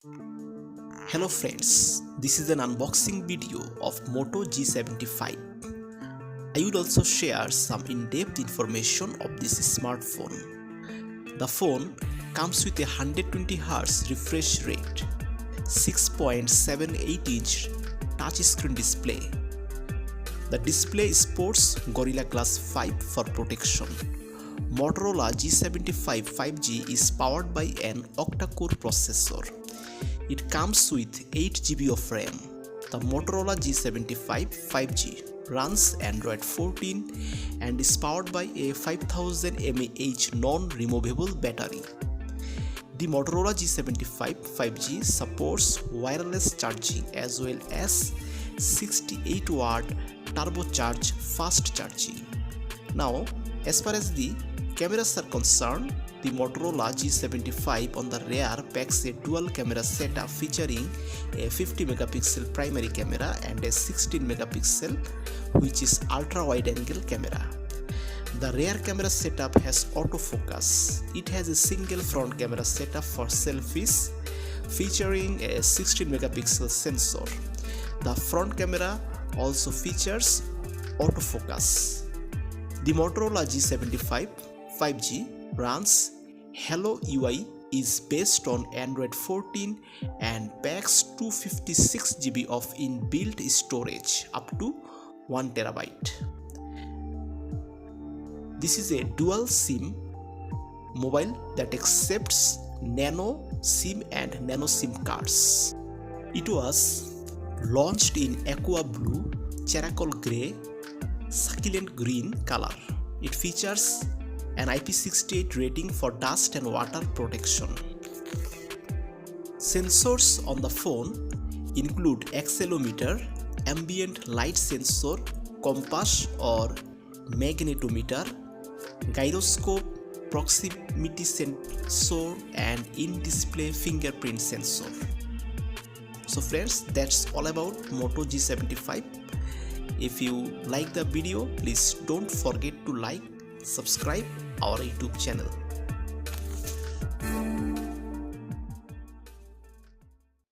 Hello friends, this is an unboxing video of Moto G75. I would also share some in-depth information of this smartphone. The phone comes with a 120Hz refresh rate, 6.78-inch touchscreen display. The display sports Gorilla Glass 5 for protection. Motorola G75 5G is powered by an octa-core processor. It comes with 8 GB of RAM. The Motorola G75 5G runs Android 14 and is powered by a 5000 mAh non-removable battery. The Motorola G75 5G supports wireless charging as well as 68-watt turbocharged fast charging. Now, as far as the cameras are concerned, the Motorola G75 on the rear packs a dual camera setup featuring a 50 megapixel primary camera and a 16 megapixel which is ultra wide angle camera. The rear camera setup has autofocus. It has a single front camera setup for selfies featuring a 16 megapixel sensor. The front camera also features autofocus. The Motorola G75 5G runs Hello UI, is based on Android 14 and packs 256 GB of inbuilt storage up to 1 TB. This is a dual SIM mobile that accepts nano SIM and nano SIM cards. It was launched in aqua blue, charcoal grey, succulent green color. It features an IP68 rating for dust and water protection. Sensors on the phone include accelerometer, ambient light sensor, compass or magnetometer, gyroscope, proximity sensor and in-display fingerprint sensor. So friends, that's all about Moto G75. If you like the video, please don't forget to like, subscribe our YouTube channel.